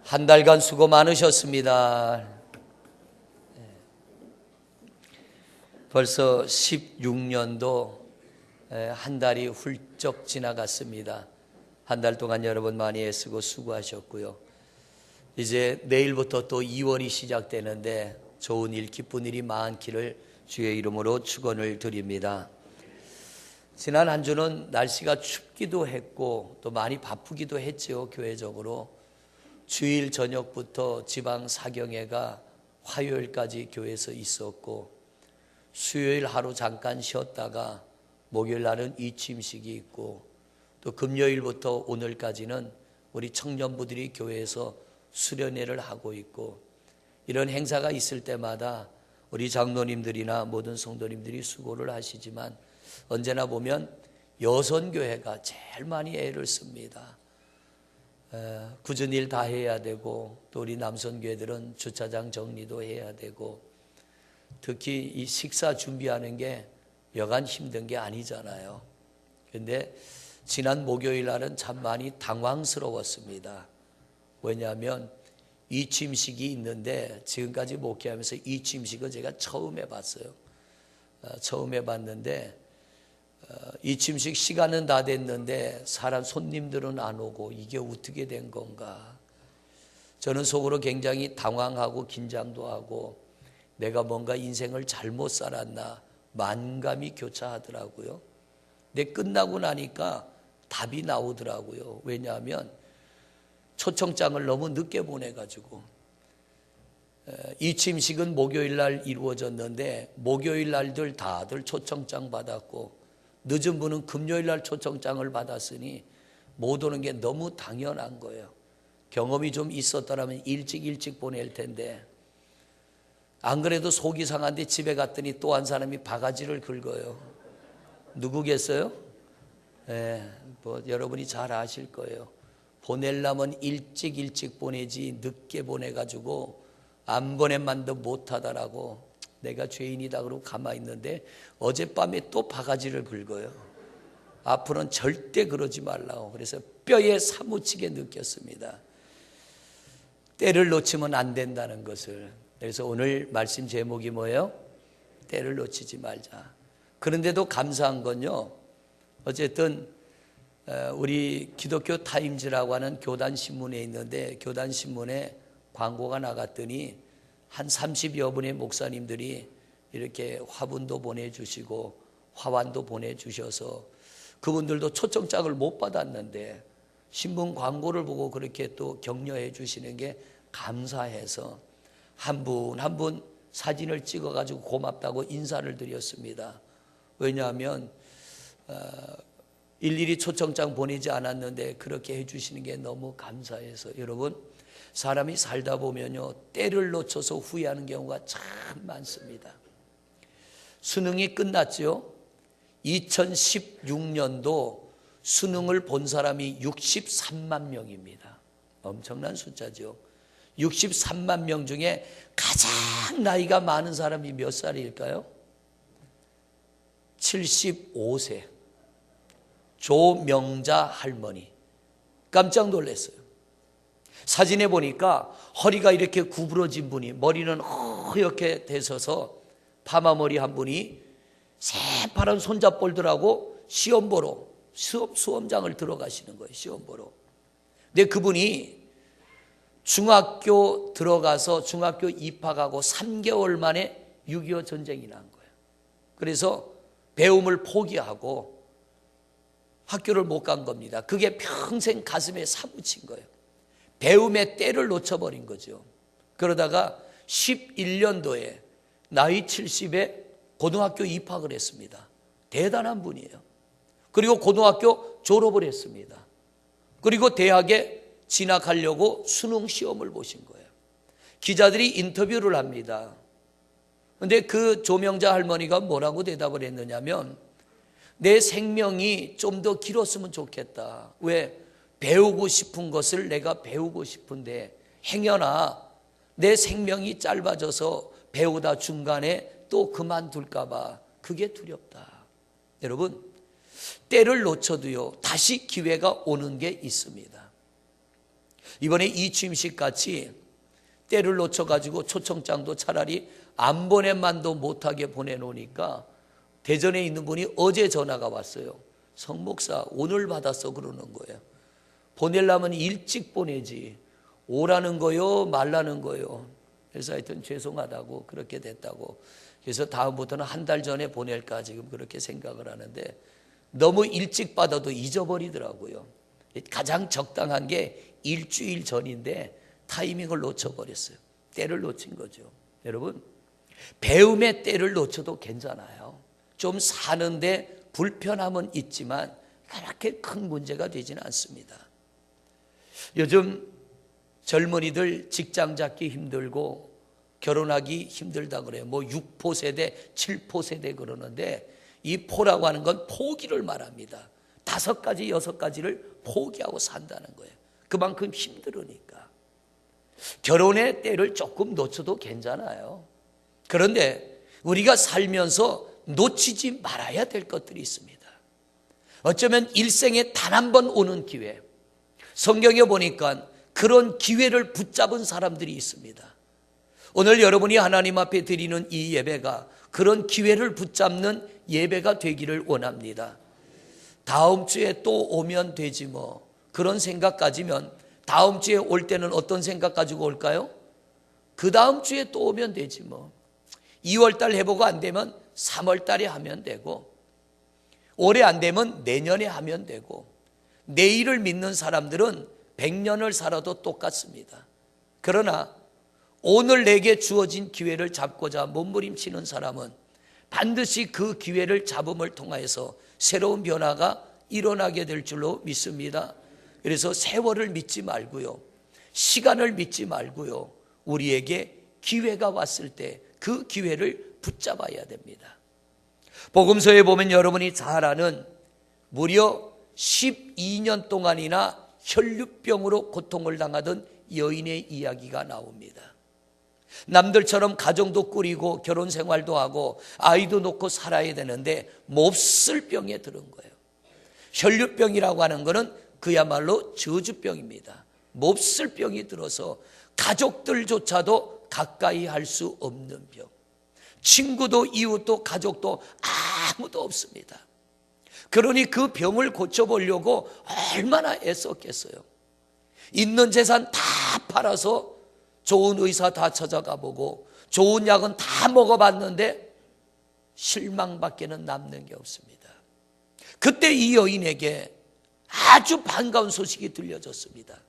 한 달간 수고 많으셨습니다. 벌써 16년도 한 달이 훌쩍 지나갔습니다. 한 달 동안 여러분 많이 애쓰고 수고하셨고요. 이제 내일부터 또 2월이 시작되는데 좋은 일, 기쁜 일이 많기를 주의 이름으로 축원을 드립니다. 지난 한 주는 날씨가 춥기도 했고 또 많이 바쁘기도 했죠. 교회적으로 주일 저녁부터 지방 사경회가 화요일까지 교회에서 있었고, 수요일 하루 잠깐 쉬었다가 목요일 날은 이침식이 있고, 또 금요일부터 오늘까지는 우리 청년부들이 교회에서 수련회를 하고 있고, 이런 행사가 있을 때마다 우리 장로님들이나 모든 성도님들이 수고를 하시지만 언제나 보면 여선교회가 제일 많이 애를 씁니다. 굳은 일 다 해야 되고, 또 우리 남선교회들은 주차장 정리도 해야 되고, 특히 이 식사 준비하는 게 여간 힘든 게 아니잖아요. 그런데 지난 목요일 날은 참 많이 당황스러웠습니다. 왜냐하면 이침식이 있는데 지금까지 목회하면서 이침식을 제가 처음 해봤어요. 처음 해봤는데 이침식 시간은 다 됐는데 사람 손님들은 안 오고 이게 어떻게 된 건가. 저는 속으로 굉장히 당황하고 긴장도 하고 내가 뭔가 인생을 잘못 살았나 만감이 교차하더라고요. 근데 끝나고 나니까 답이 나오더라고요. 왜냐하면 초청장을 너무 늦게 보내가지고, 이침식은 목요일 날 이루어졌는데 목요일 날들 다들 초청장 받았고 늦은 분은 금요일 날 초청장을 받았으니 못 오는 게 너무 당연한 거예요. 경험이 좀 있었더라면 일찍 보낼 텐데, 안 그래도 속이 상한데 집에 갔더니 또 한 사람이 바가지를 긁어요. 누구겠어요? 뭐 여러분이 잘 아실 거예요. 보내려면 일찍 보내지 늦게 보내가지고 안 보낸만도 못하다라고 내가 죄인이다 그러고 가만히 있는데 어젯밤에 또 바가지를 긁어요. 앞으로는 절대 그러지 말라고. 그래서 뼈에 사무치게 느꼈습니다. 때를 놓치면 안 된다는 것을. 그래서 오늘 말씀 제목이 뭐예요? 때를 놓치지 말자. 그런데도 감사한 건요, 어쨌든 우리 기독교 타임즈라고 하는 교단 신문에 있는데, 교단 신문에 광고가 나갔더니 한 30여 분의 목사님들이 이렇게 화분도 보내주시고 화환도 보내주셔서, 그분들도 초청장을 못 받았는데 신문 광고를 보고 그렇게 또 격려해 주시는 게 감사해서 한 분 한 분 사진을 찍어가지고 고맙다고 인사를 드렸습니다. 왜냐하면 일일이 초청장 보내지 않았는데 그렇게 해주시는 게 너무 감사해서. 여러분, 사람이 살다 보면요, 때를 놓쳐서 후회하는 경우가 참 많습니다. 수능이 끝났죠. 2016년도 수능을 본 사람이 63만 명입니다. 엄청난 숫자죠. 63만 명 중에 가장 나이가 많은 사람이 몇 살일까요? 75세. 조명자 할머니. 깜짝 놀랐어요. 사진에 보니까 허리가 이렇게 구부러진 분이, 머리는 허옇게 되셔서 파마머리 한 분이 새파란 손잡볼들하고 시험 보러 수험장을 들어가시는 거예요. 시험 보러. 근데 그분이 중학교 들어가서 중학교 입학하고 3개월 만에 6.25 전쟁이 난 거예요. 그래서 배움을 포기하고 학교를 못 간 겁니다. 그게 평생 가슴에 사무친 거예요. 배움의 때를 놓쳐버린 거죠. 그러다가 11년도에 나이 70에 고등학교 입학을 했습니다. 대단한 분이에요. 그리고 고등학교 졸업을 했습니다. 그리고 대학에 진학하려고 수능 시험을 보신 거예요. 기자들이 인터뷰를 합니다. 그런데 그 조명자 할머니가 뭐라고 대답을 했느냐면, 내 생명이 좀 더 길었으면 좋겠다. 왜? 배우고 싶은 것을 내가 배우고 싶은데 행여나 내 생명이 짧아져서 배우다 중간에 또 그만둘까 봐 그게 두렵다. 여러분, 때를 놓쳐도요, 다시 기회가 오는 게 있습니다. 이번에 이취임식 같이 때를 놓쳐가지고 초청장도 차라리 안 보내만도 못하게 보내놓으니까 대전에 있는 분이 어제 전화가 왔어요. 성 목사 오늘 받았어 그러는 거예요. 보내려면 일찍 보내지 오라는 거요 말라는 거요. 그래서 하여튼 죄송하다고 그렇게 됐다고. 그래서 다음부터는 한 달 전에 보낼까 지금 그렇게 생각을 하는데 너무 일찍 받아도 잊어버리더라고요. 가장 적당한 게 일주일 전인데 타이밍을 놓쳐버렸어요. 때를 놓친 거죠. 여러분, 배움의 때를 놓쳐도 괜찮아요. 좀 사는데 불편함은 있지만 그렇게 큰 문제가 되지는 않습니다. 요즘 젊은이들 직장 잡기 힘들고 결혼하기 힘들다 그래요. 뭐 6포 세대, 7포 세대 그러는데 이 포라고 하는 건 포기를 말합니다. 5가지, 6가지를 포기하고 산다는 거예요. 그만큼 힘들으니까. 결혼의 때를 조금 놓쳐도 괜찮아요. 그런데 우리가 살면서 놓치지 말아야 될 것들이 있습니다. 어쩌면 일생에 단 한 번 오는 기회. 성경에 보니까 그런 기회를 붙잡은 사람들이 있습니다. 오늘 여러분이 하나님 앞에 드리는 이 예배가 그런 기회를 붙잡는 예배가 되기를 원합니다. 다음 주에 또 오면 되지 뭐 그런 생각 가지면 다음 주에 올 때는 어떤 생각 가지고 올까요? 그 다음 주에 또 오면 되지 뭐 2월달 해보고 안 되면 3월달에 하면 되고 올해 안 되면 내년에 하면 되고 내일을 믿는 사람들은 100년을 살아도 똑같습니다. 그러나 오늘 내게 주어진 기회를 잡고자 몸부림치는 사람은 반드시 그 기회를 잡음을 통하여서 새로운 변화가 일어나게 될 줄로 믿습니다. 그래서 세월을 믿지 말고요. 시간을 믿지 말고요. 우리에게 기회가 왔을 때 그 기회를 붙잡아야 됩니다. 복음서에 보면 여러분이 잘 아는 무려 12년 동안이나 혈류병으로 고통을 당하던 여인의 이야기가 나옵니다. 남들처럼 가정도 꾸리고 결혼 생활도 하고 아이도 놓고 살아야 되는데 몹쓸 병에 들은 거예요. 혈류병이라고 하는 것은 그야말로 저주병입니다. 몹쓸 병이 들어서 가족들조차도 가까이 할 수 없는 병. 친구도 이웃도 가족도 아무도 없습니다. 그러니 그 병을 고쳐보려고 얼마나 애썼겠어요. 있는 재산 다 팔아서 좋은 의사 다 찾아가 보고 좋은 약은 다 먹어봤는데 실망밖에는 남는 게 없습니다. 그때 이 여인에게 아주 반가운 소식이 들려졌습니다.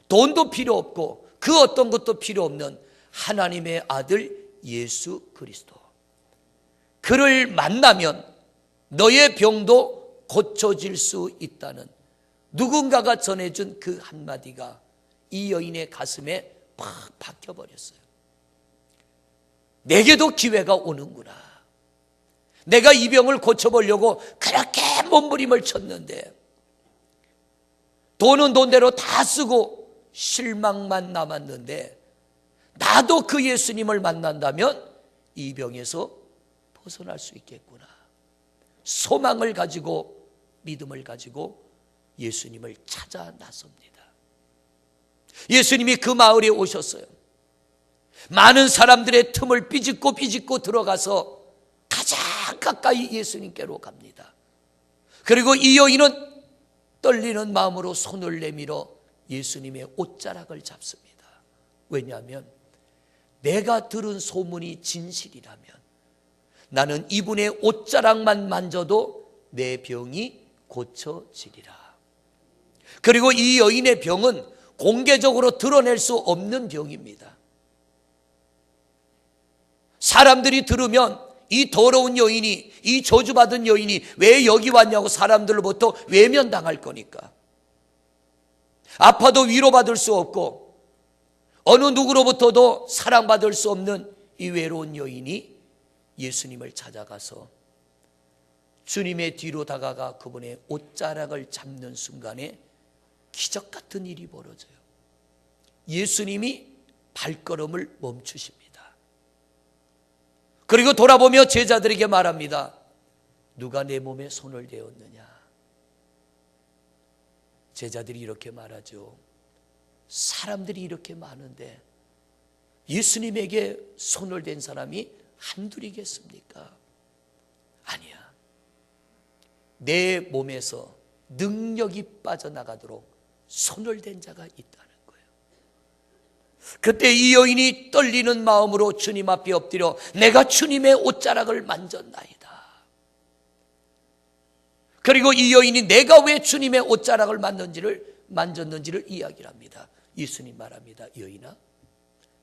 돈도 필요 없고 그 어떤 것도 필요 없는 하나님의 아들 예수 그리스도. 그를 만나면 너의 병도 고쳐질 수 있다는 누군가가 전해준 그 한마디가 이 여인의 가슴에 팍 박혀버렸어요. 내게도 기회가 오는구나. 내가 이 병을 고쳐보려고 그렇게 몸부림을 쳤는데 돈은 돈대로 다 쓰고 실망만 남았는데 나도 그 예수님을 만난다면 이 병에서 벗어날 수 있겠구나. 소망을 가지고 믿음을 가지고 예수님을 찾아 나섭니다. 예수님이 그 마을에 오셨어요. 많은 사람들의 틈을 삐짓고 들어가서 가장 가까이 예수님께로 갑니다. 그리고 이 여인은 떨리는 마음으로 손을 내밀어 예수님의 옷자락을 잡습니다. 왜냐하면 내가 들은 소문이 진실이라면 나는 이분의 옷자락만 만져도 내 병이 고쳐지리라. 그리고 이 여인의 병은 공개적으로 드러낼 수 없는 병입니다. 사람들이 들으면 이 더러운 여인이, 이 저주받은 여인이 왜 여기 왔냐고 사람들로부터 외면당할 거니까. 아파도 위로받을 수 없고 어느 누구로부터도 사랑받을 수 없는 이 외로운 여인이 예수님을 찾아가서 주님의 뒤로 다가가 그분의 옷자락을 잡는 순간에 기적 같은 일이 벌어져요. 예수님이 발걸음을 멈추십니다. 그리고 돌아보며 제자들에게 말합니다. 누가 내 몸에 손을 대었느냐? 제자들이 이렇게 말하죠. 사람들이 이렇게 많은데 예수님에게 손을 댄 사람이 한둘이겠습니까? 아니야. 내 몸에서 능력이 빠져나가도록 손을 댄 자가 있다는 거예요. 그때 이 여인이 떨리는 마음으로 주님 앞에 엎드려 내가 주님의 옷자락을 만졌나이다. 그리고 이 여인이 내가 왜 주님의 옷자락을 만졌는지를 이야기를 합니다. 예수님 말합니다. 여인아,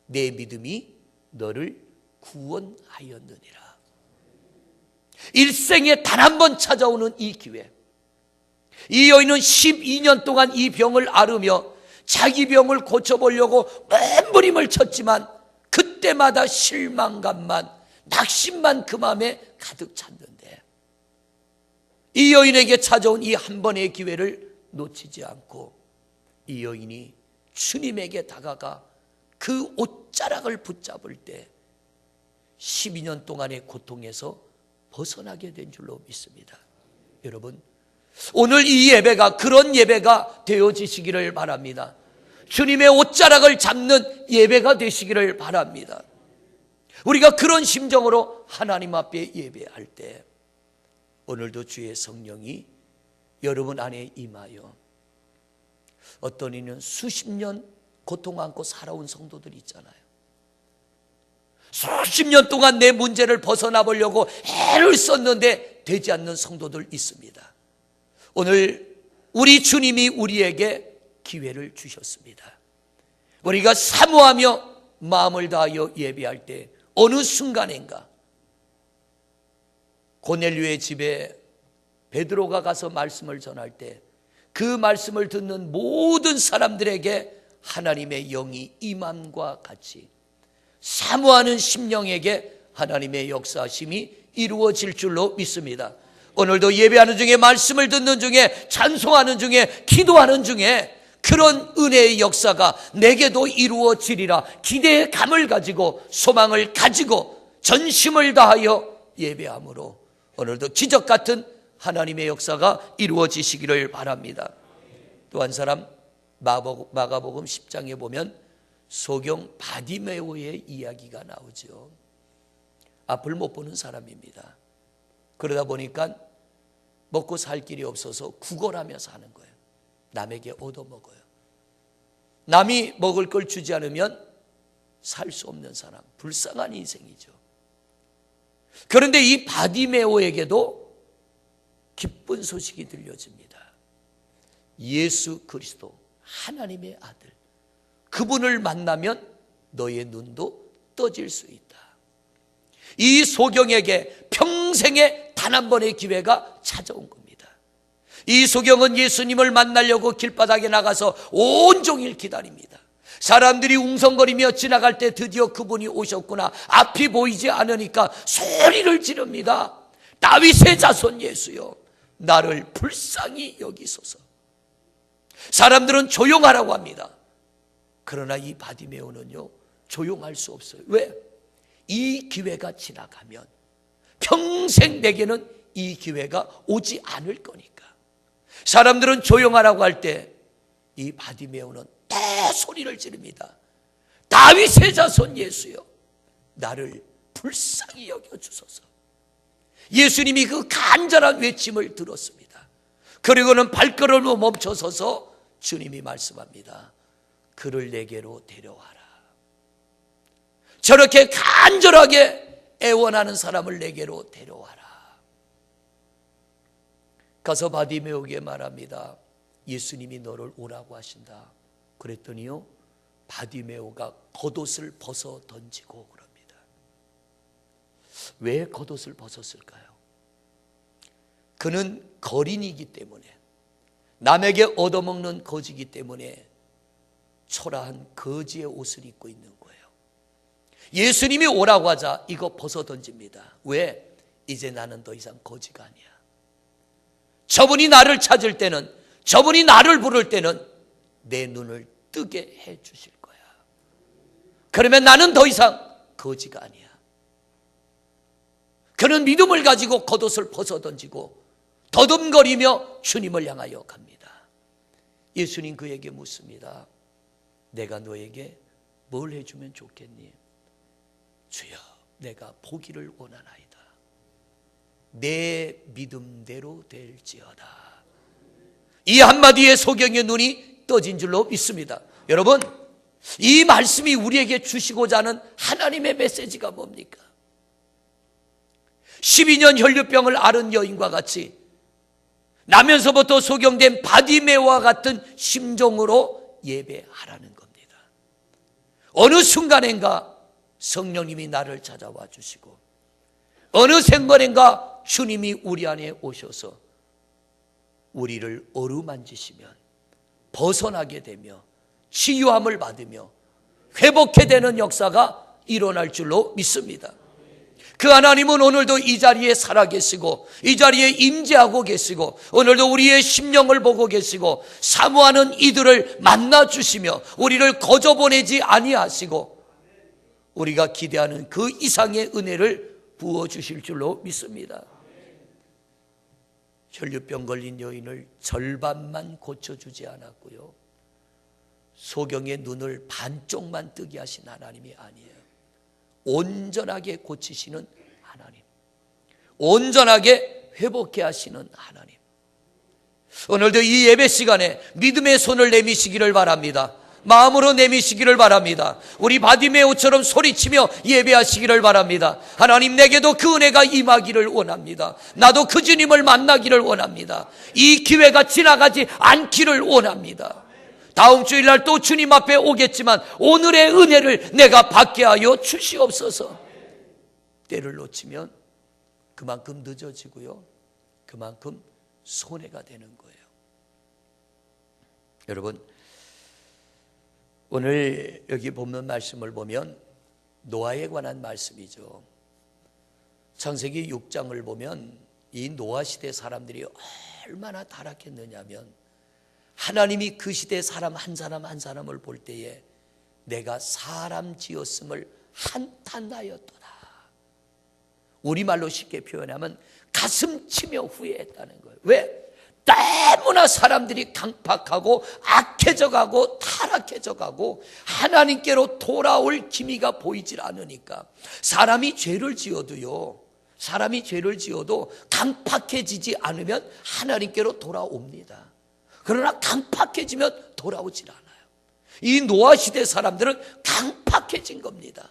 내 믿음이 너를 구원하였느니라. 일생에 단 한 번 찾아오는 이 기회, 이 여인은 12년 동안 이 병을 앓으며 자기 병을 고쳐보려고 몸부림을 쳤지만 그때마다 실망감만, 낙심만 그 마음에 가득 찼는데 이 여인에게 찾아온 이 한 번의 기회를 놓치지 않고 이 여인이 주님에게 다가가 그 옷자락을 붙잡을 때 12년 동안의 고통에서 벗어나게 된 줄로 믿습니다. 여러분, 오늘 이 예배가 그런 예배가 되어지시기를 바랍니다. 주님의 옷자락을 잡는 예배가 되시기를 바랍니다. 우리가 그런 심정으로 하나님 앞에 예배할 때 오늘도 주의 성령이 여러분 안에 임하여, 어떤 이는 수십 년 고통 안고 살아온 성도들이 있잖아요. 수십 년 동안 내 문제를 벗어나 보려고 애를 썼는데 되지 않는 성도들 있습니다. 오늘 우리 주님이 우리에게 기회를 주셨습니다. 우리가 사모하며 마음을 다하여 예배할 때 어느 순간인가 고넬료의 집에 베드로가 가서 말씀을 전할 때 그 말씀을 듣는 모든 사람들에게 하나님의 영이 임함과 같이 사모하는 심령에게 하나님의 역사하심이 이루어질 줄로 믿습니다. 오늘도 예배하는 중에, 말씀을 듣는 중에, 찬송하는 중에, 기도하는 중에 그런 은혜의 역사가 내게도 이루어지리라 기대의 감을 가지고, 소망을 가지고 전심을 다하여 예배함으로 오늘도 기적 같은 하나님의 역사가 이루어지시기를 바랍니다. 또 한 사람, 마가복음 10장에 보면 소경 바디메오의 이야기가 나오죠. 앞을 못 보는 사람입니다. 그러다 보니까 먹고 살 길이 없어서 구걸하며 사는 거예요. 남에게 얻어먹어요. 남이 먹을 걸 주지 않으면 살 수 없는 사람, 불쌍한 인생이죠. 그런데 이 바디메오에게도 기쁜 소식이 들려집니다. 예수 그리스도, 하나님의 아들, 그분을 만나면 너의 눈도 떠질 수 있다. 이 소경에게 평생에 단 한 번의 기회가 찾아온 겁니다. 이 소경은 예수님을 만나려고 길바닥에 나가서 온종일 기다립니다. 사람들이 웅성거리며 지나갈 때 드디어 그분이 오셨구나, 앞이 보이지 않으니까 소리를 지릅니다. 다윗의 자손 예수여, 나를 불쌍히 여기소서. 사람들은 조용하라고 합니다. 그러나 이 바디메오는요, 조용할 수 없어요. 왜? 이 기회가 지나가면 평생 내게는 이 기회가 오지 않을 거니까. 사람들은 조용하라고 할 때 이 바디메오는 또 소리를 지릅니다. 다윗의 자손 예수여, 나를 불쌍히 여겨주소서. 예수님이 그 간절한 외침을 들었습니다. 그리고는 발걸음을 멈춰서서 주님이 말씀합니다. 그를 내게로 데려와라. 저렇게 간절하게 애원하는 사람을 내게로 데려와라. 가서 바디메오에게 말합니다. 예수님이 너를 오라고 하신다. 그랬더니요, 바디메오가 겉옷을 벗어 던지고 그럽니다. 왜 겉옷을 벗었을까요? 그는 거린이기 때문에, 남에게 얻어먹는 거지이기 때문에 초라한 거지의 옷을 입고 있는 거예요. 예수님이 오라고 하자 이거 벗어 던집니다. 왜? 이제 나는 더 이상 거지가 아니야. 저분이 나를 찾을 때는, 저분이 나를 부를 때는 내 눈을 뜨게 해 주실 거야. 그러면 나는 더 이상 거지가 아니야. 그는 믿음을 가지고 겉옷을 벗어 던지고 더듬거리며 주님을 향하여 갑니다. 예수님 그에게 묻습니다. 내가 너에게 뭘 해주면 좋겠니? 주여, 내가 보기를 원하나이다. 내 믿음대로 될지어다. 이 한마디에 소경의 눈이 떠진 줄로 믿습니다. 여러분, 이 말씀이 우리에게 주시고자 하는 하나님의 메시지가 뭡니까? 12년 혈류병을 앓은 여인과 같이 나면서부터 소경된 바디메오와 같은 심정으로 예배하라는 겁니다. 어느 순간인가 성령님이 나를 찾아와 주시고, 어느 생번인가 주님이 우리 안에 오셔서 우리를 어루만지시면 벗어나게 되며 치유함을 받으며 회복해 되는 역사가 일어날 줄로 믿습니다. 그 하나님은 오늘도 이 자리에 살아계시고 이 자리에 임재하고 계시고 오늘도 우리의 심령을 보고 계시고 사모하는 이들을 만나주시며 우리를 거저보내지 아니하시고 우리가 기대하는 그 이상의 은혜를 부어주실 줄로 믿습니다. 혈류병 걸린 여인을 절반만 고쳐주지 않았고요, 소경의 눈을 반쪽만 뜨게 하신 하나님이 아니에요. 온전하게 고치시는 하나님, 온전하게 회복해 하시는 하나님. 오늘도 이 예배 시간에 믿음의 손을 내미시기를 바랍니다. 마음으로 내미시기를 바랍니다. 우리 바디메오처럼 소리치며 예배하시기를 바랍니다. 하나님, 내게도 그 은혜가 임하기를 원합니다. 나도 그 주님을 만나기를 원합니다. 이 기회가 지나가지 않기를 원합니다. 다음 주일날 또 주님 앞에 오겠지만 오늘의 은혜를 내가 받게 하여 주시옵소서. 때를 놓치면 그만큼 늦어지고요, 그만큼 손해가 되는 거예요. 여러분, 오늘 여기 본문 말씀을 보면 노아에 관한 말씀이죠. 창세기 6장을 보면 이 노아 시대 사람들이 얼마나 타락했느냐면, 하나님이 그 시대 사람 한 사람 한 사람을 볼 때에 내가 사람 지었음을 한탄하였도다. 우리말로 쉽게 표현하면 가슴 치며 후회했다는 거예요. 왜? 너무나 사람들이 강팍하고 악해져 가고 타락해져 가고 하나님께로 돌아올 기미가 보이질 않으니까. 사람이 죄를 지어도 강팍해지지 않으면 하나님께로 돌아옵니다. 그러나 강팍해지면 돌아오질 않아요. 이 노아 시대 사람들은 강팍해진 겁니다.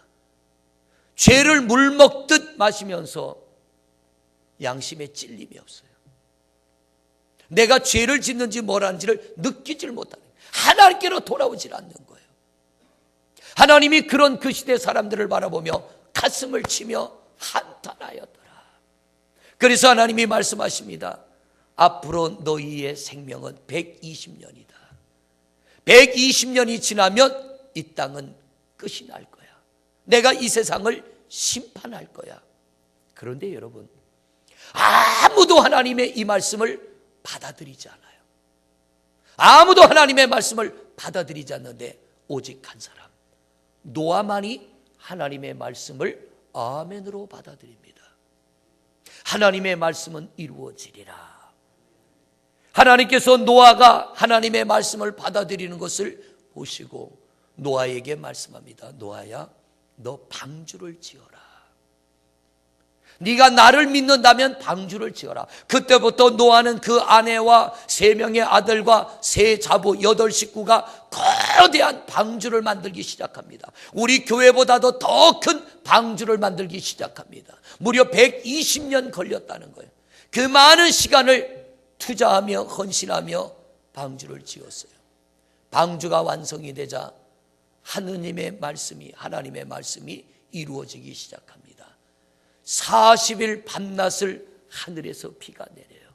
죄를 물 먹듯 마시면서 양심에 찔림이 없어요. 내가 죄를 짓는지 뭘 하는지를 느끼질 못하는 거예요. 하나님께로 돌아오질 않는 거예요. 하나님이 그런 그 시대 사람들을 바라보며 가슴을 치며 한탄하였더라. 그래서 하나님이 말씀하십니다. 앞으로 너희의 생명은 120년이다. 120년이 지나면 이 땅은 끝이 날 거야. 내가 이 세상을 심판할 거야. 그런데 여러분, 아무도 하나님의 이 말씀을 받아들이지 않아요. 아무도 하나님의 말씀을 받아들이지 않는데 오직 한 사람, 노아만이 하나님의 말씀을 아멘으로 받아들입니다. 하나님의 말씀은 이루어지리라. 하나님께서 노아가 하나님의 말씀을 받아들이는 것을 보시고 노아에게 말씀합니다. 노아야, 너 방주를 지어라. 네가 나를 믿는다면 방주를 지어라. 그때부터 노아는 그 아내와 3명의 아들과 3자부 8식구가 거대한 방주를 만들기 시작합니다. 우리 교회보다도 더 큰 방주를 만들기 시작합니다. 무려 120년 걸렸다는 거예요. 그 많은 시간을 투자하며 헌신하며 방주를 지었어요. 방주가 완성이 되자 하나님의 말씀이 이루어지기 시작합니다. 40일 밤낮을 하늘에서 비가 내려요.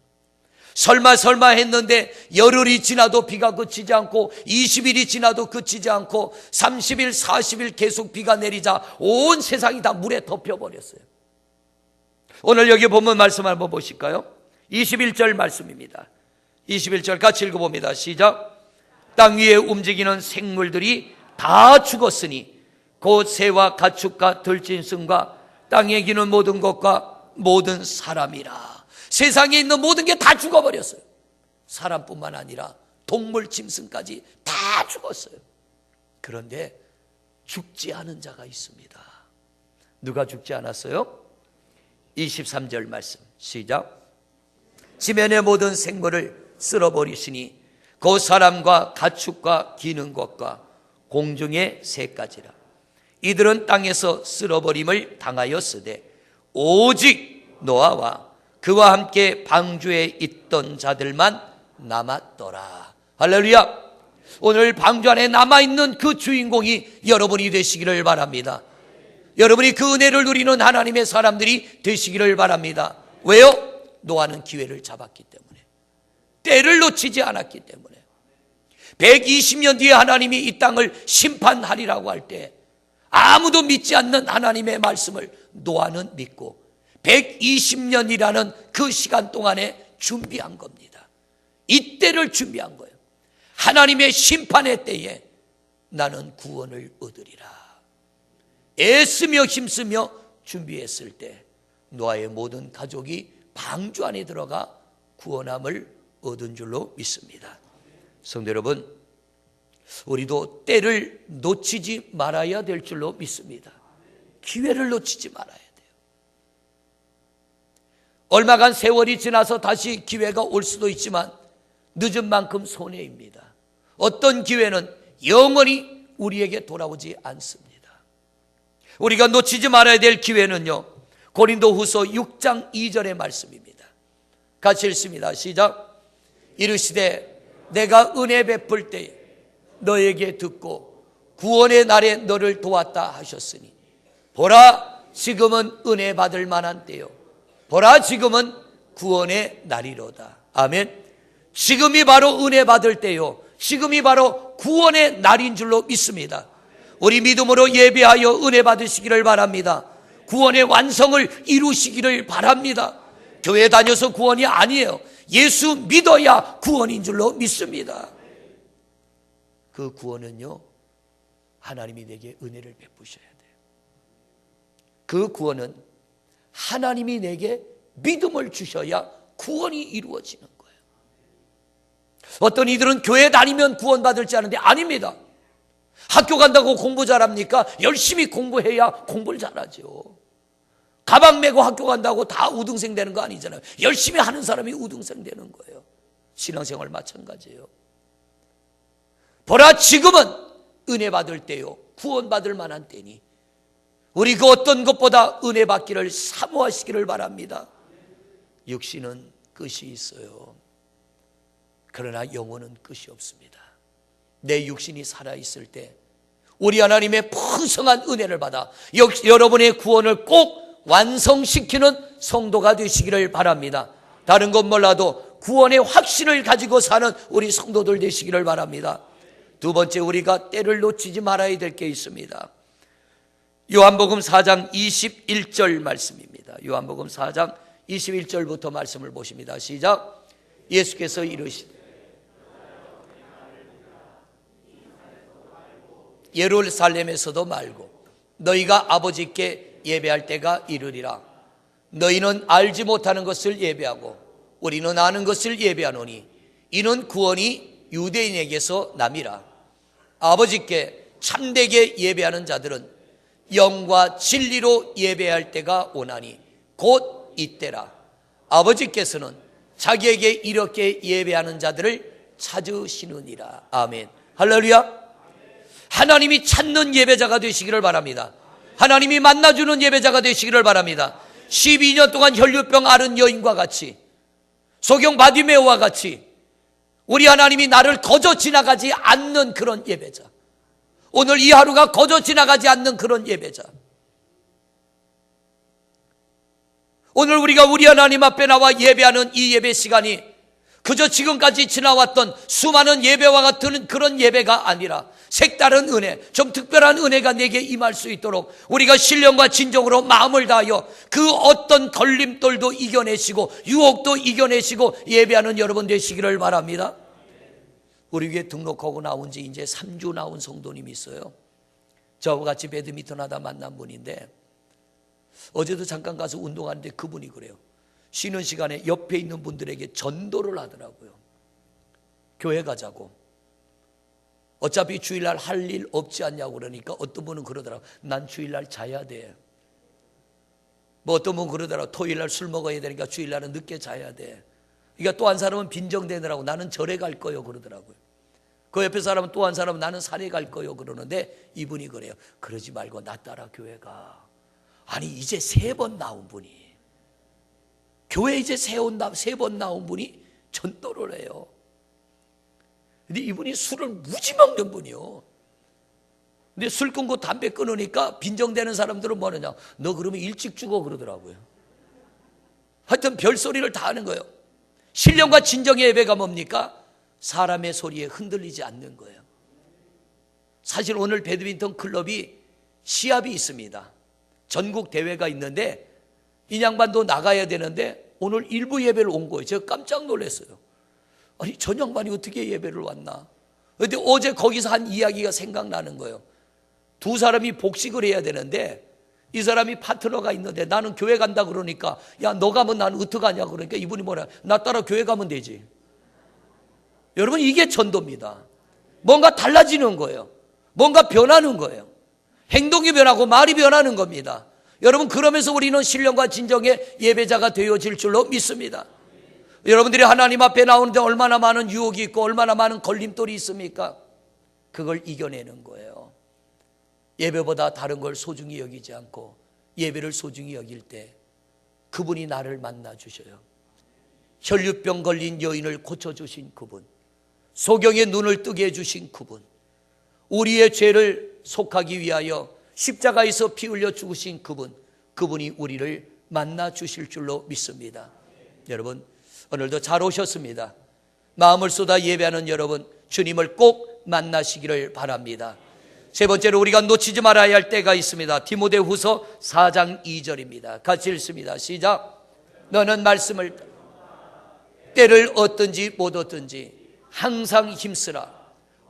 설마 했는데 열흘이 지나도 비가 그치지 않고 20일이 지나도 그치지 않고 30일 40일 계속 비가 내리자 온 세상이 다 물에 덮여버렸어요. 오늘 여기 보면 말씀 한번 보실까요? 21절 말씀입니다. 21절 같이 읽어봅니다. 시작. 땅 위에 움직이는 생물들이 다 죽었으니 곧 새와 가축과 들짐승과 땅에 기는 모든 것과 모든 사람이라. 세상에 있는 모든 게 다 죽어버렸어요. 사람뿐만 아니라 동물, 짐승까지 다 죽었어요. 그런데 죽지 않은 자가 있습니다. 누가 죽지 않았어요? 23절 말씀 시작. 지면의 모든 생물을 쓸어버리시니 그 사람과 가축과 기는 것과 공중의 새까지라. 이들은 땅에서 쓸어버림을 당하였으되 오직 노아와 그와 함께 방주에 있던 자들만 남았더라. 할렐루야. 오늘 방주 안에 남아있는 그 주인공이 여러분이 되시기를 바랍니다. 여러분이 그 은혜를 누리는 하나님의 사람들이 되시기를 바랍니다. 왜요? 노아는 기회를 잡았기 때문에, 때를 놓치지 않았기 때문에. 120년 뒤에 하나님이 이 땅을 심판하리라고 할 때 아무도 믿지 않는 하나님의 말씀을 노아는 믿고 120년이라는 그 시간 동안에 준비한 겁니다. 이 때를 준비한 거예요. 하나님의 심판의 때에 나는 구원을 얻으리라. 애쓰며 힘쓰며 준비했을 때 노아의 모든 가족이 방주 안에 들어가 구원함을 얻은 줄로 믿습니다. 성도 여러분, 우리도 때를 놓치지 말아야 될 줄로 믿습니다. 기회를 놓치지 말아야 돼요. 얼마간 세월이 지나서 다시 기회가 올 수도 있지만 늦은 만큼 손해입니다. 어떤 기회는 영원히 우리에게 돌아오지 않습니다. 우리가 놓치지 말아야 될 기회는요, 고린도후서 6장 2절의 말씀입니다. 같이 읽습니다. 시작. 이르시되 내가 은혜 베풀 때에 너에게 듣고 구원의 날에 너를 도왔다 하셨으니 보라 지금은 은혜 받을 만한 때요 보라 지금은 구원의 날이로다. 아멘. 지금이 바로 은혜 받을 때요, 지금이 바로 구원의 날인 줄로 믿습니다. 우리 믿음으로 예배하여 은혜 받으시기를 바랍니다. 구원의 완성을 이루시기를 바랍니다. 교회 다녀서 구원이 아니에요. 예수 믿어야 구원인 줄로 믿습니다. 그 구원은요, 하나님이 내게 은혜를 베푸셔야 돼요. 그 구원은 하나님이 내게 믿음을 주셔야 구원이 이루어지는 거예요. 어떤 이들은 교회 다니면 구원받을 줄 아는데 아닙니다. 학교 간다고 공부 잘합니까? 열심히 공부해야 공부를 잘하죠. 가방 메고 학교 간다고 다 우등생 되는 거 아니잖아요. 열심히 하는 사람이 우등생 되는 거예요. 신앙생활 마찬가지예요. 보라 지금은 은혜 받을 때요 구원 받을 만한 때니 우리 그 어떤 것보다 은혜 받기를 사모하시기를 바랍니다. 육신은 끝이 있어요. 그러나 영혼은 끝이 없습니다. 내 육신이 살아있을 때 우리 하나님의 풍성한 은혜를 받아 여러분의 구원을 꼭 완성시키는 성도가 되시기를 바랍니다. 다른 건 몰라도 구원의 확신을 가지고 사는 우리 성도들 되시기를 바랍니다. 두 번째, 우리가 때를 놓치지 말아야 될 게 있습니다. 요한복음 4장 21절 말씀입니다. 요한복음 4장 21절부터 말씀을 보십니다. 시작. 예수께서 이르시되 예루살렘에서도 말고 너희가 아버지께 예배할 때가 이르리라. 너희는 알지 못하는 것을 예배하고 우리는 아는 것을 예배하노니 이는 구원이 유대인에게서 남이라. 아버지께 참되게 예배하는 자들은 영과 진리로 예배할 때가 오나니 곧 이때라. 아버지께서는 자기에게 이렇게 예배하는 자들을 찾으시느니라. 아멘. 할렐루야. 하나님이 찾는 예배자가 되시기를 바랍니다. 하나님이 만나주는 예배자가 되시기를 바랍니다. 12년 동안 혈류병 앓은 여인과 같이, 소경 바디메오와 같이 우리 하나님이 나를 거저 지나가지 않는 그런 예배자, 오늘 이 하루가 거저 지나가지 않는 그런 예배자, 오늘 우리가 우리 하나님 앞에 나와 예배하는 이 예배 시간이 그저 지금까지 지나왔던 수많은 예배와 같은 그런 예배가 아니라 색다른 은혜, 좀 특별한 은혜가 내게 임할 수 있도록 우리가 신령과 진정으로 마음을 다하여 그 어떤 걸림돌도 이겨내시고 유혹도 이겨내시고 예배하는 여러분 되시기를 바랍니다. 우리 교회 등록하고 나온 지 이제 3주 나온 성도님이 있어요. 저와 같이 배드민턴 하다 만난 분인데 어제도 잠깐 가서 운동하는데 그분이 그래요. 쉬는 시간에 옆에 있는 분들에게 전도를 하더라고요. 교회 가자고. 어차피 주일날 할 일 없지 않냐고 그러니까 어떤 분은 그러더라고. 난 주일날 자야 돼. 뭐 어떤 분은 그러더라고. 토요일날 술 먹어야 되니까 주일날은 늦게 자야 돼. 그러니까 또 한 사람은 빈정대느라고 나는 절에 갈 거요 그러더라고요. 그 옆에 사람은 또 한 사람은 나는 산에 갈 거요 그러는데 이분이 그래요. 그러지 말고 나 따라 교회 가. 아니 이제 3번 나온 분이, 교회 이제 3번 나온 분이 전도를 해요. 근데 이분이 술을 무지 먹는 분이요. 근데 술 끊고 담배 끊으니까 빈정대는 사람들은 뭐 하느냐, 너 그러면 일찍 죽어 그러더라고요. 하여튼 별소리를 다 하는 거예요. 신령과 진정의 예배가 뭡니까? 사람의 소리에 흔들리지 않는 거예요. 사실 오늘 배드민턴 클럽이 시합이 있습니다. 전국 대회가 있는데 이 양반도 나가야 되는데 오늘 일부 예배를 온 거예요. 제가 깜짝 놀랐어요. 아니 전 양반이 어떻게 예배를 왔나. 그런데 어제 거기서 한 이야기가 생각나는 거예요. 2 사람이 복식을 해야 되는데 이 사람이 파트너가 있는데 나는 교회 간다 그러니까 야 너 가면 나는 어떡하냐 그러니까 이분이 뭐라, 나 따라 교회 가면 되지. 여러분 이게 전도입니다. 뭔가 달라지는 거예요. 뭔가 변하는 거예요. 행동이 변하고 말이 변하는 겁니다. 여러분 그러면서 우리는 신령과 진정의 예배자가 되어질 줄로 믿습니다. 여러분들이 하나님 앞에 나오는데 얼마나 많은 유혹이 있고 얼마나 많은 걸림돌이 있습니까? 그걸 이겨내는 거예요. 예배보다 다른 걸 소중히 여기지 않고 예배를 소중히 여길 때 그분이 나를 만나 주셔요. 혈류병 걸린 여인을 고쳐주신 그분, 소경의 눈을 뜨게 해주신 그분, 우리의 죄를 속하기 위하여 십자가에서 피 흘려 죽으신 그분, 그분이 우리를 만나 주실 줄로 믿습니다. 여러분 오늘도 잘 오셨습니다. 마음을 쏟아 예배하는 여러분, 주님을 꼭 만나시기를 바랍니다. 세 번째로 우리가 놓치지 말아야 할 때가 있습니다. 디모데후서 4장 2절입니다. 같이 읽습니다. 시작. 너는 말씀을 때를 얻든지 못 얻든지 항상 힘쓰라.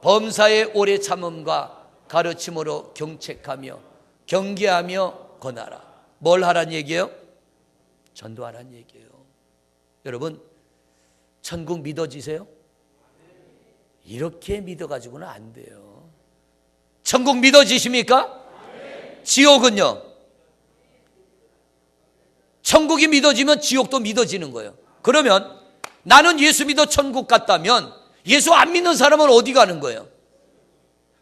범사의 오래 참음과 가르침으로 경책하며 경계하며 권하라. 뭘 하란 얘기예요? 전도하란 얘기예요. 여러분 천국 믿어지세요? 이렇게 믿어가지고는 안 돼요. 천국 믿어지십니까? 지옥은요? 천국이 믿어지면 지옥도 믿어지는 거예요. 그러면 나는 예수 믿어 천국 갔다면 예수 안 믿는 사람은 어디 가는 거예요?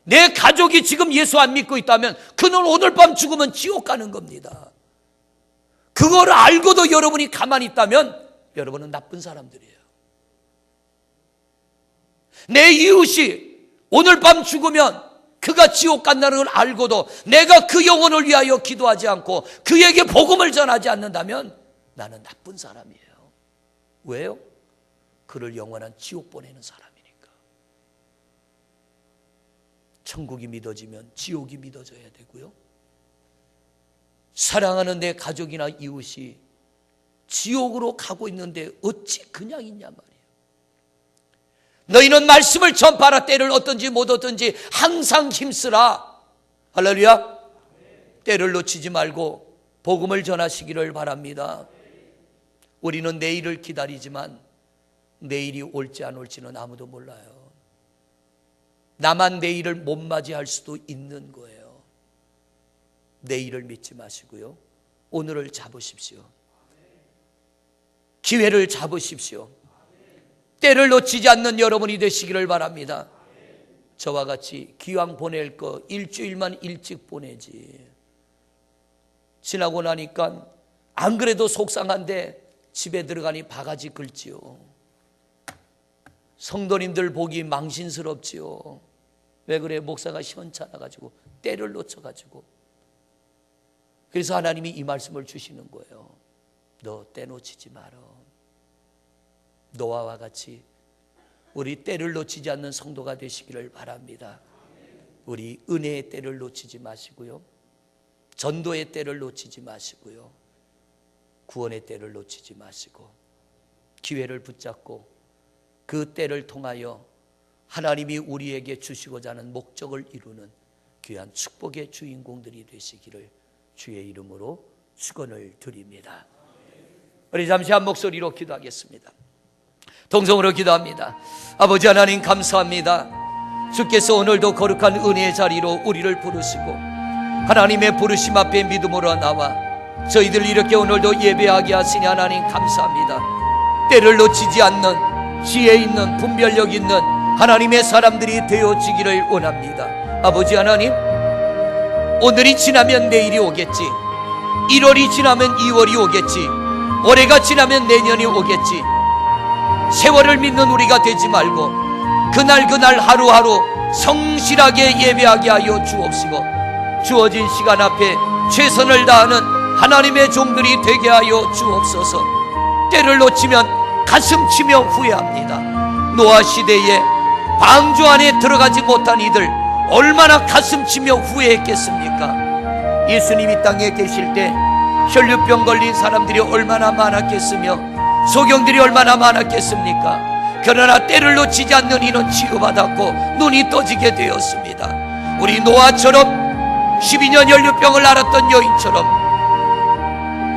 내 가족이 지금 예수 안 믿고 있다면 그는 오늘 밤 죽으면 지옥 가는 겁니다. 그걸 알고도 여러분이 가만히 있다면 여러분은 나쁜 사람들이에요. 내 이웃이 오늘 밤 죽으면 그가 지옥 간다는 걸 알고도 내가 그 영혼을 위하여 기도하지 않고 그에게 복음을 전하지 않는다면 나는 나쁜 사람이에요. 왜요? 그를 영원한 지옥 보내는 사람이니까. 천국이 믿어지면 지옥이 믿어져야 되고요. 사랑하는 내 가족이나 이웃이 지옥으로 가고 있는데 어찌 그냥 있냐 말이에요. 너희는 말씀을 전파하라. 때를 얻든지 못 얻든지 항상 힘쓰라. 할렐루야. 때를 놓치지 말고 복음을 전하시기를 바랍니다. 우리는 내일을 기다리지만 내일이 올지 안 올지는 아무도 몰라요. 나만 내일을 못 맞이할 수도 있는 거예요. 내일을 믿지 마시고요, 오늘을 잡으십시오. 기회를 잡으십시오. 때를 놓치지 않는 여러분이 되시기를 바랍니다. 저와 같이 기왕 보낼 거 일주일만 일찍 보내지. 지나고 나니까 안 그래도 속상한데 집에 들어가니 바가지 긁지요. 성도님들 보기 망신스럽지요. 왜 그래? 목사가 시원찮아가지고 때를 놓쳐가지고. 그래서 하나님이 이 말씀을 주시는 거예요. 너 때 놓치지 말어. 노아와 같이 우리 때를 놓치지 않는 성도가 되시기를 바랍니다. 우리 은혜의 때를 놓치지 마시고요, 전도의 때를 놓치지 마시고요, 구원의 때를 놓치지 마시고 기회를 붙잡고 그 때를 통하여 하나님이 우리에게 주시고자 하는 목적을 이루는 귀한 축복의 주인공들이 되시기를 주의 이름으로 축원을 드립니다. 우리 잠시 한 목소리로 기도하겠습니다. 동성으로 기도합니다. 아버지 하나님 감사합니다. 주께서 오늘도 거룩한 은혜의 자리로 우리를 부르시고 하나님의 부르심 앞에 믿음으로 나와 저희들 이렇게 오늘도 예배하게 하시니 하나님 감사합니다. 때를 놓치지 않는 지혜 있는 분별력 있는 하나님의 사람들이 되어지기를 원합니다. 아버지 하나님, 오늘이 지나면 내일이 오겠지, 1월이 지나면 2월이 오겠지, 올해가 지나면 내년이 오겠지. 세월을 믿는 우리가 되지 말고 그날 하루하루 성실하게 예배하게 하여 주옵시고 주어진 시간 앞에 최선을 다하는 하나님의 종들이 되게 하여 주옵소서. 때를 놓치면 가슴 치며 후회합니다. 노아 시대에 방주 안에 들어가지 못한 이들 얼마나 가슴 치며 후회했겠습니까? 예수님 이 땅에 계실 때 혈류병 걸린 사람들이 얼마나 많았겠으며 소경들이 얼마나 많았겠습니까? 그러나 때를 놓치지 않는 이는 치유받았고 눈이 떠지게 되었습니다. 우리 노아처럼 12년 혈류병을 앓았던 여인처럼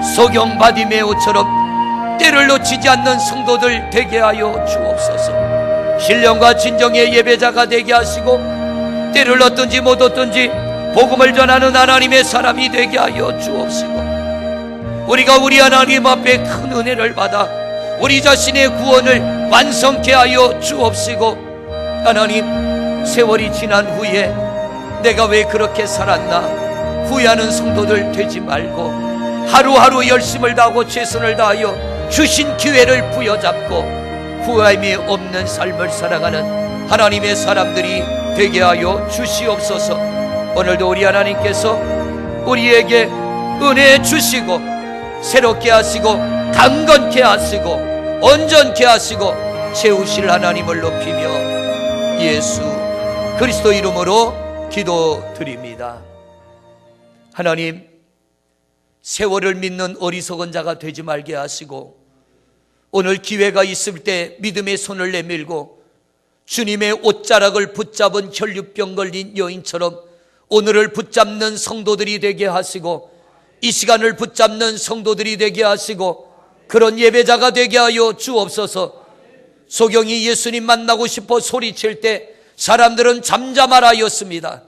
소경 바디메오처럼 때를 놓치지 않는 성도들 되게 하여 주옵소서. 신령과 진정의 예배자가 되게 하시고 때를 얻든지 못 얻든지 복음을 전하는 하나님의 사람이 되게 하여 주옵시고 우리가 우리 하나님 앞에 큰 은혜를 받아 우리 자신의 구원을 완성케 하여 주옵시고 하나님, 세월이 지난 후에 내가 왜 그렇게 살았나 후회하는 성도들 되지 말고 하루하루 열심을 다하고 최선을 다하여 주신 기회를 부여잡고 후회함이 없는 삶을 살아가는 하나님의 사람들이 되게 하여 주시옵소서. 오늘도 우리 하나님께서 우리에게 은혜 주시고 새롭게 하시고 강건케 하시고 온전케 하시고 세우실 하나님을 높이며 예수 그리스도 이름으로 기도드립니다. 하나님, 세월을 믿는 어리석은 자가 되지 말게 하시고 오늘 기회가 있을 때 믿음의 손을 내밀고 주님의 옷자락을 붙잡은 혈류병 걸린 여인처럼 오늘을 붙잡는 성도들이 되게 하시고 이 시간을 붙잡는 성도들이 되게 하시고 그런 예배자가 되게 하여 주옵소서. 소경이 예수님 만나고 싶어 소리칠 때 사람들은 잠잠하라 하였습니다.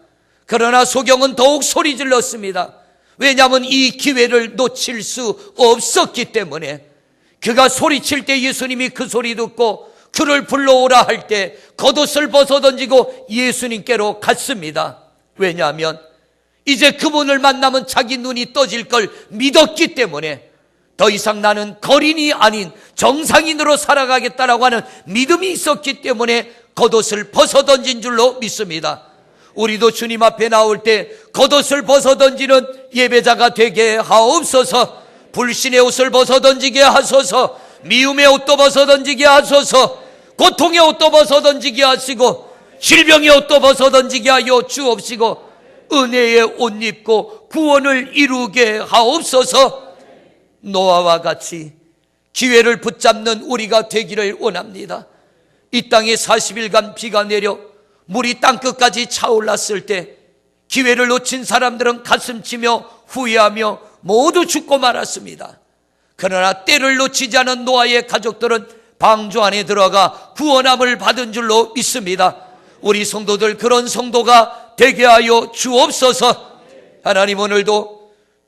그러나 소경은 더욱 소리 질렀습니다. 왜냐하면 이 기회를 놓칠 수 없었기 때문에. 그가 소리칠 때 예수님이 그 소리 듣고 그를 불러오라 할 때 겉옷을 벗어던지고 예수님께로 갔습니다. 왜냐하면 이제 그분을 만나면 자기 눈이 떠질 걸 믿었기 때문에 더 이상 나는 거린이 아닌 정상인으로 살아가겠다라고 하는 믿음이 있었기 때문에 겉옷을 벗어던진 줄로 믿습니다. 우리도 주님 앞에 나올 때 겉옷을 벗어던지는 예배자가 되게 하옵소서. 불신의 옷을 벗어던지게 하소서. 미움의 옷도 벗어던지게 하소서. 고통의 옷도 벗어던지게 하시고 질병의 옷도 벗어던지게 하여 주옵시고 은혜의 옷 입고 구원을 이루게 하옵소서. 노아와 같이 기회를 붙잡는 우리가 되기를 원합니다. 이 땅에 40일간 비가 내려 물이 땅끝까지 차올랐을 때 기회를 놓친 사람들은 가슴치며 후회하며 모두 죽고 말았습니다. 그러나 때를 놓치지 않은 노아의 가족들은 방주 안에 들어가 구원함을 받은 줄로 믿습니다. 우리 성도들 그런 성도가 되게 하여 주옵소서. 하나님, 오늘도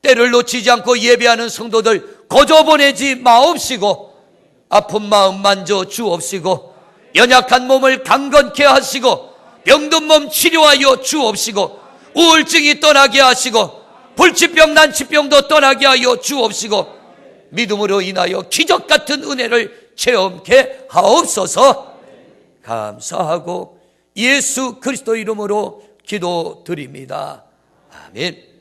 때를 놓치지 않고 예배하는 성도들 거저 보내지 마옵시고 아픈 마음 만져 주옵시고 연약한 몸을 강건케 하시고 병든 몸 치료하여 주옵시고 우울증이 떠나게 하시고 불치병 난치병도 떠나게 하여 주옵시고 믿음으로 인하여 기적 같은 은혜를 체험케 하옵소서. 감사하고 예수 그리스도 이름으로 기도드립니다. 아멘.